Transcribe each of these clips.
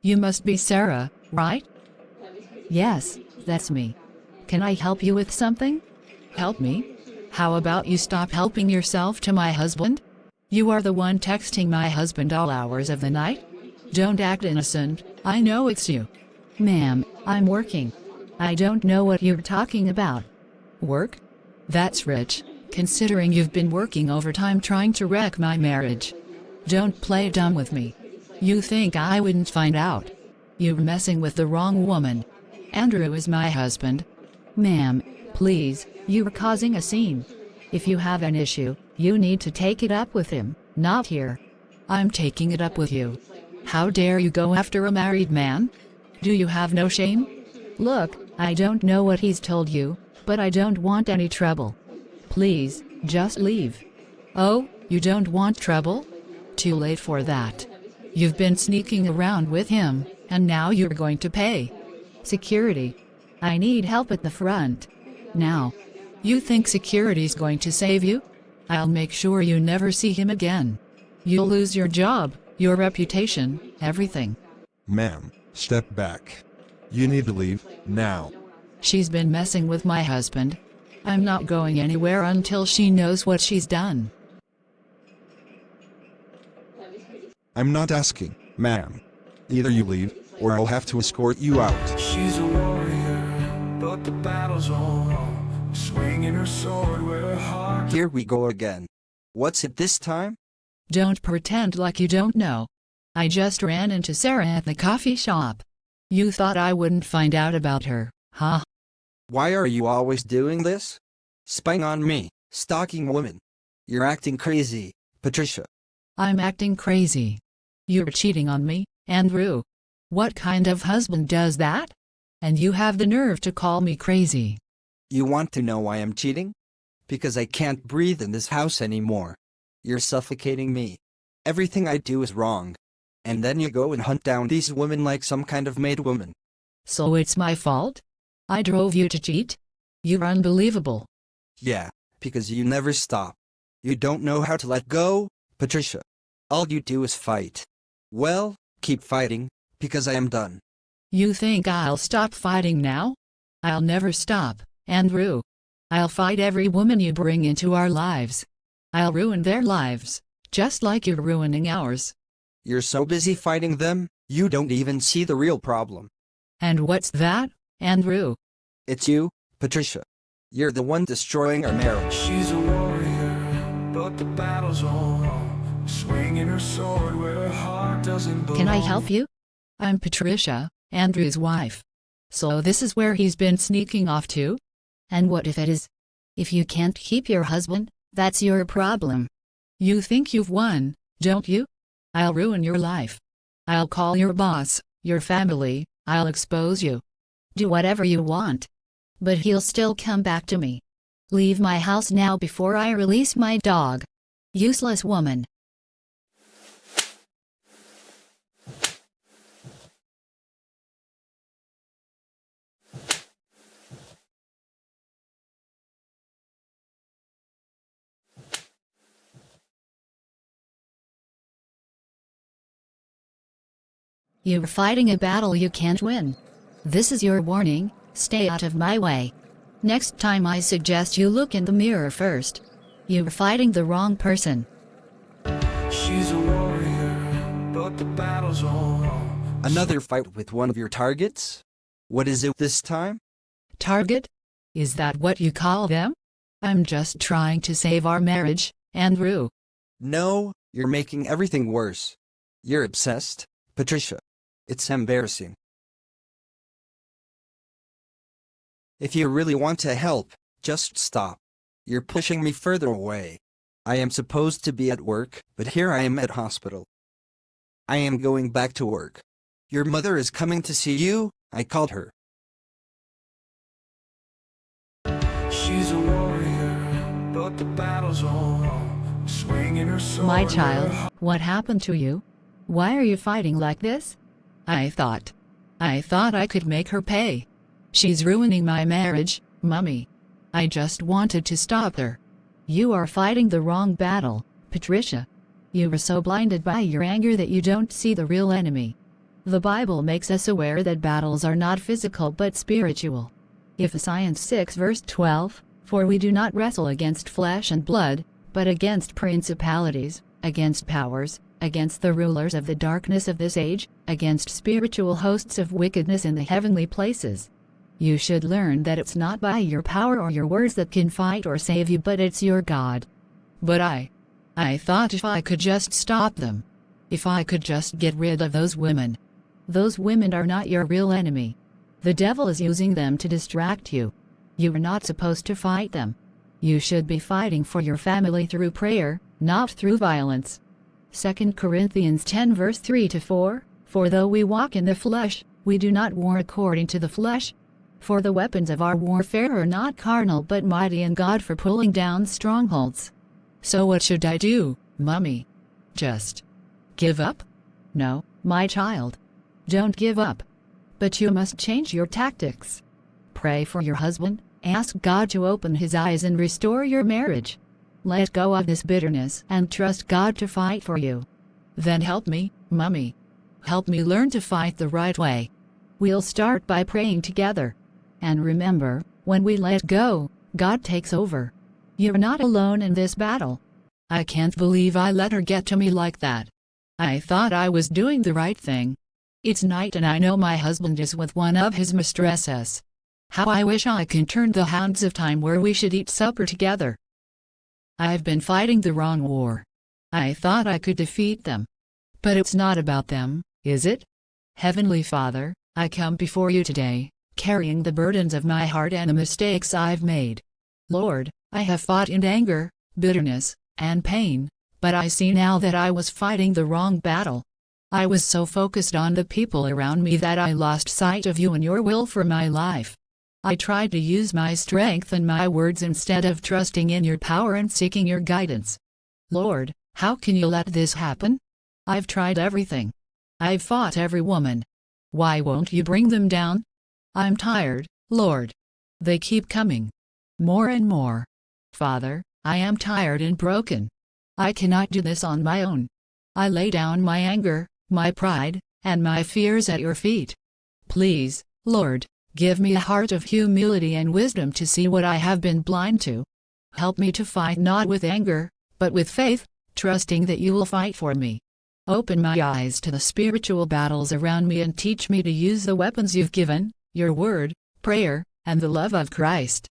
You must be Sarah, right? Yes, that's me. Can I help you with something? Help me? How about you stop helping yourself to my husband? You are the one texting my husband all hours of the night? Don't act innocent, I know it's you. Ma'am, I'm working. I don't know what you're talking about. Work? That's rich, considering you've been working overtime trying to wreck my marriage. Don't play dumb with me. You think I wouldn't find out? You're messing with the wrong woman. Andrew is my husband. Ma'am, please, you're causing a scene. If you have an issue, you need to take it up with him, not here. I'm taking it up with you. How dare you go after a married man? Do you have no shame? Look, I don't know what he's told you, but I don't want any trouble. Please, just leave. Oh, you don't want trouble? Too late for that. You've been sneaking around with him, and now you're going to pay. Security. I need help at the front. Now. You think security's going to save you? I'll make sure you never see him again. You'll lose your job, your reputation, everything. Ma'am, step back. You need to leave, now. She's been messing with my husband. I'm not going anywhere until she knows what she's done. I'm not asking, ma'am. Either you leave, or I'll have to escort you out. She's a warrior, but the battle's on. Swinging her sword with her heart. Here we go again. What's it this time? Don't pretend like you don't know. I just ran into Sarah at the coffee shop. You thought I wouldn't find out about her, huh? Why are you always doing this? Spying on me, stalking women. You're acting crazy, Patricia. I'm acting crazy. You're cheating on me, Andrew. What kind of husband does that? And you have the nerve to call me crazy. You want to know why I'm cheating? Because I can't breathe in this house anymore. You're suffocating me. Everything I do is wrong. And then you go and hunt down these women like some kind of maid woman. So it's my fault? I drove you to cheat? You're unbelievable. Yeah, because you never stop. You don't know how to let go, Patricia. All you do is fight. Well, keep fighting, because I am done. You think I'll stop fighting now? I'll never stop, Andrew. I'll fight every woman you bring into our lives. I'll ruin their lives, just like you're ruining ours. You're so busy fighting them, you don't even see the real problem. And what's that, Andrew? It's you, Patricia. You're the one destroying our marriage. She's a warrior, but the battle's on. Swinging her sword where her heart doesn't belong. Can I help you? I'm Patricia, Andrew's wife. So this is where he's been sneaking off to? And what if it is? If you can't keep your husband, that's your problem. You think you've won, don't you? I'll ruin your life. I'll call your boss, your family, I'll expose you. Do whatever you want. But he'll still come back to me. Leave my house now before I release my dog. Useless woman. You're fighting a battle you can't win. This is your warning, stay out of my way. Next time I suggest you look in the mirror first. You're fighting the wrong person. She's a warrior, but the battle's on. Another fight with one of your targets? What is it this time? Target? Is that what you call them? I'm just trying to save our marriage, Andrew. No, you're making everything worse. You're obsessed, Patricia. It's embarrassing. If you really want to help, just stop. You're pushing me further away. I am supposed to be at work, but here I am at hospital. I am going back to work. Your mother is coming to see you, I called her. She's a warrior, but the battle's on. Swinging her sword. My child, what happened to you? Why are you fighting like this? I thought I could make her pay. She's ruining my marriage, Mummy. I just wanted to stop her. You are fighting the wrong battle, Patricia. You were so blinded by your anger that you don't see the real enemy. The Bible makes us aware that battles are not physical but spiritual. Ephesians 6 verse 12, "For we do not wrestle against flesh and blood, but against principalities, against powers, against the rulers of the darkness of this age, against spiritual hosts of wickedness in the heavenly places." You should learn that it's not by your power or your words that can fight or save you, but it's your God. But I thought if I could just stop them. If I could just get rid of those women. Those women are not your real enemy. The devil is using them to distract you. You are not supposed to fight them. You should be fighting for your family through prayer, not through violence. 2 Corinthians 10 verse 3-4, "For though we walk in the flesh, we do not war according to the flesh. For the weapons of our warfare are not carnal but mighty in God for pulling down strongholds." So what should I do, Mommy? Just give up? No, my child. Don't give up. But you must change your tactics. Pray for your husband, ask God to open his eyes and restore your marriage. Let go of this bitterness and trust God to fight for you. Then help me, Mommy. Help me learn to fight the right way. We'll start by praying together. And remember, when we let go, God takes over. You're not alone in this battle. I can't believe I let her get to me like that. I thought I was doing the right thing. It's night and I know my husband is with one of his mistresses. How I wish I could turn the hands of time where we should eat supper together. I've been fighting the wrong war. I thought I could defeat them. But it's not about them, is it? Heavenly Father, I come before you today, carrying the burdens of my heart and the mistakes I've made. Lord, I have fought in anger, bitterness, and pain, but I see now that I was fighting the wrong battle. I was so focused on the people around me that I lost sight of you and your will for my life. I tried to use my strength and my words instead of trusting in your power and seeking your guidance. Lord, how can you let this happen? I've tried everything. I've fought every woman. Why won't you bring them down? I'm tired, Lord. They keep coming. More and more. Father, I am tired and broken. I cannot do this on my own. I lay down my anger, my pride, and my fears at your feet. Please, Lord, give me a heart of humility and wisdom to see what I have been blind to. Help me to fight not with anger, but with faith, trusting that you will fight for me. Open my eyes to the spiritual battles around me and teach me to use the weapons you've given, your word, prayer, and the love of Christ.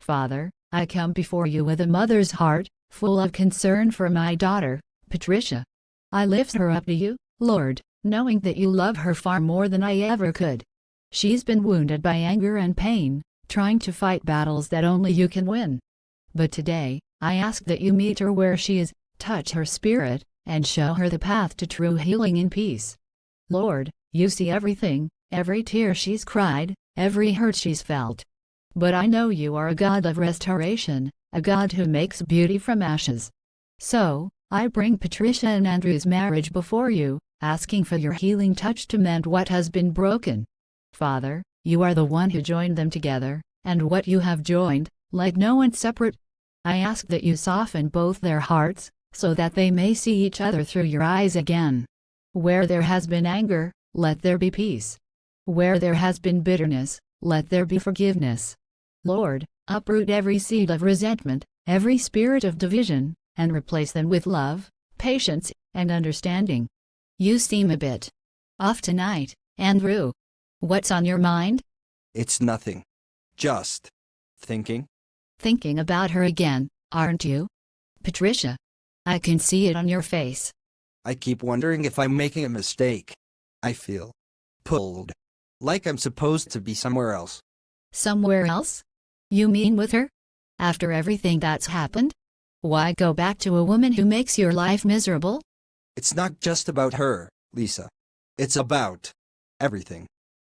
Father, I come before you with a mother's heart, full of concern for my daughter, Patricia. I lift her up to you, Lord, knowing that you love her far more than I ever could. She's been wounded by anger and pain, trying to fight battles that only you can win. But today, I ask that you meet her where she is, touch her spirit, and show her the path to true healing and peace. Lord, you see everything, every tear she's cried, every hurt she's felt. But I know you are a God of restoration, a God who makes beauty from ashes. So, I bring Patricia and Andrew's marriage before you, asking for your healing touch to mend what has been broken. Father, you are the one who joined them together, and what you have joined, let no one separate. I ask that you soften both their hearts, so that they may see each other through your eyes again. Where there has been anger, let there be peace. Where there has been bitterness, let there be forgiveness. Lord, uproot every seed of resentment, every spirit of division, and replace them with love, patience, and understanding. You seem a bit off tonight, Andrew. What's on your mind? It's nothing. Just thinking. Thinking about her again, aren't you? Patricia, I can see it on your face. I keep wondering if I'm making a mistake. I feel pulled. Like I'm supposed to be somewhere else. Somewhere else? You mean with her? After everything that's happened? Why go back to a woman who makes your life miserable? It's not just about her, Lisa. It's about everything.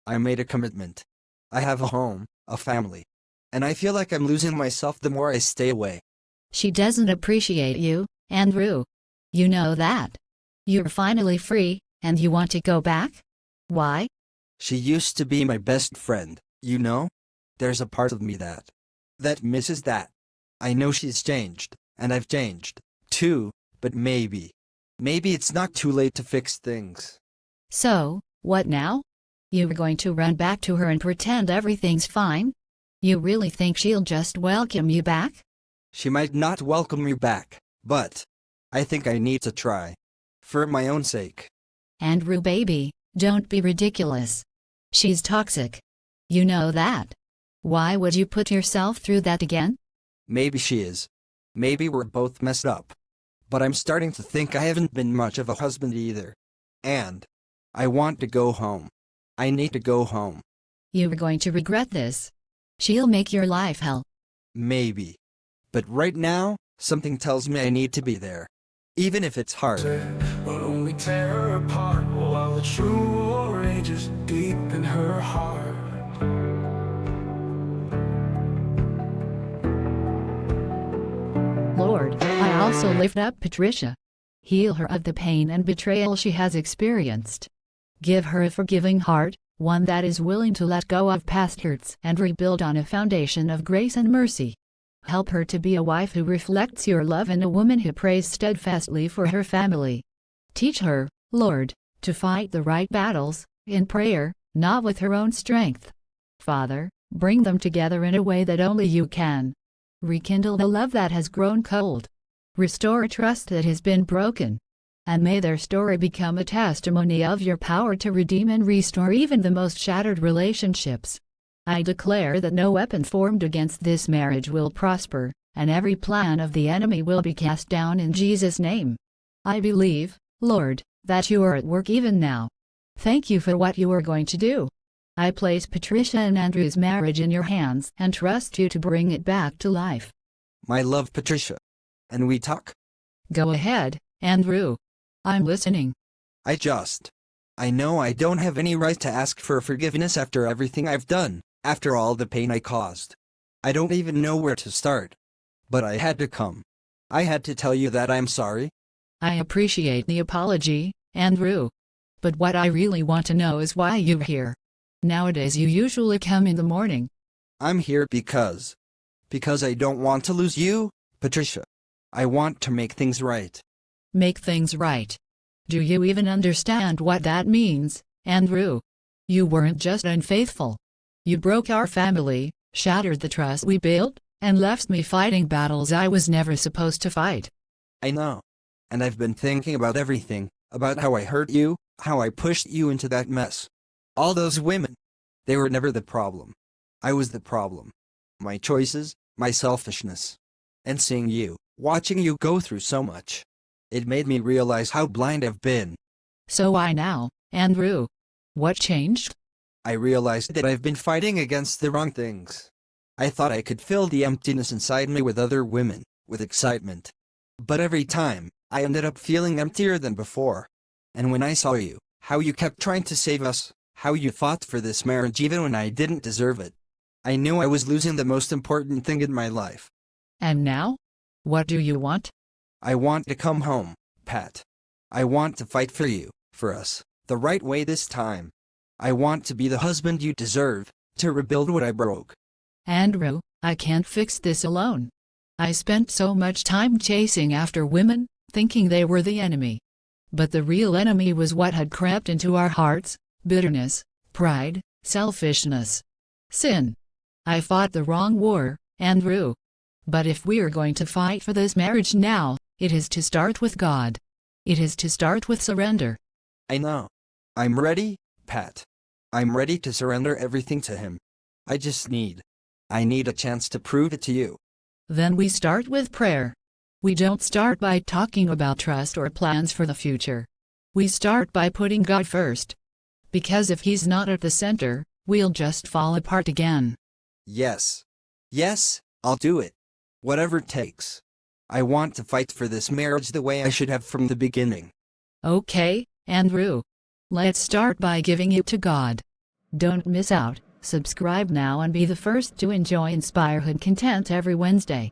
I made a commitment. I have a home, a family. And I feel like I'm losing myself the more I stay away. She doesn't appreciate you, Andrew. You know that. You're finally free, and you want to go back? Why? She used to be my best friend, you know? There's a part of me that misses that. I know she's changed, and I've changed, too, but maybe it's not too late to fix things. So, What now? You're going to run back to her and pretend everything's fine? You really think she'll just welcome you back? She might not welcome me back, but I think I need to try. For my own sake. Andrew baby, don't be ridiculous. She's toxic. You know that. Why would you put yourself through that again? Maybe she is. Maybe we're both messed up. But I'm starting to think I haven't been much of a husband either. And I want to go home. I need to go home. You're going to regret this. She'll make your life hell. Maybe. But right now, something tells me I need to be there. Even if it's hard. Will only tear her apart while the true war rages deep in her heart. Lord, I also lift up Patricia. Heal her of the pain and betrayal she has experienced. Give her a forgiving heart, one that is willing to let go of past hurts and rebuild on a foundation of grace and mercy. Help her to be a wife who reflects your love and a woman who prays steadfastly for her family. Teach her, Lord, to fight the right battles, in prayer, not with her own strength. Father, bring them together in a way that only you can. Rekindle the love that has grown cold. Restore trust that has been broken. And may their story become a testimony of your power to redeem and restore even the most shattered relationships. I declare that no weapon formed against this marriage will prosper, and every plan of the enemy will be cast down in Jesus' name. I believe, Lord, that you are at work even now. Thank you for what you are going to do. I place Patricia and Andrew's marriage in your hands and trust you to bring it back to life. My love, Patricia. And we talk? Go ahead, Andrew. I'm listening. I know I don't have any right to ask for forgiveness after everything I've done, after all the pain I caused. I don't even know where to start. But I had to come. I had to tell you that I'm sorry. I appreciate the apology, Andrew. But what I really want to know is why you're here. Nowadays you usually come in the morning. I'm here because I don't want to lose you, Patricia. I want to make things right. Make things right. Do you even understand what that means, Andrew? You weren't just unfaithful. You broke our family, shattered the trust we built, and left me fighting battles I was never supposed to fight. I know. And I've been thinking about everything, about how I hurt you, how I pushed you into that mess. All those women. They were never the problem. I was the problem. My choices, my selfishness. And seeing you, watching you go through so much. It made me realize how blind I've been. So why now, Andrew? What changed? I realized that I've been fighting against the wrong things. I thought I could fill the emptiness inside me with other women, with excitement. But every time, I ended up feeling emptier than before. And when I saw you, how you kept trying to save us, how you fought for this marriage even when I didn't deserve it, I knew I was losing the most important thing in my life. And now? What do you want? I want to come home, Pat. I want to fight for you, for us, the right way this time. I want to be the husband you deserve, to rebuild what I broke. Andrew, I can't fix this alone. I spent so much time chasing after women, thinking they were the enemy. But the real enemy was what had crept into our hearts: bitterness, pride, selfishness, sin. I fought the wrong war, Andrew. But if we're going to fight for this marriage now, it is to start with God. It is to start with surrender. I know. I'm ready, Pat. I'm ready to surrender everything to Him. I need a chance to prove it to you. Then we start with prayer. We don't start by talking about trust or plans for the future. We start by putting God first. Because if He's not at the center, we'll just fall apart again. Yes. Yes, I'll do it. Whatever it takes. I want to fight for this marriage the way I should have from the beginning. Okay, Andrew. Let's start by giving it to God. Don't miss out. Subscribe now and be the first to enjoy Inspirehood content every Wednesday.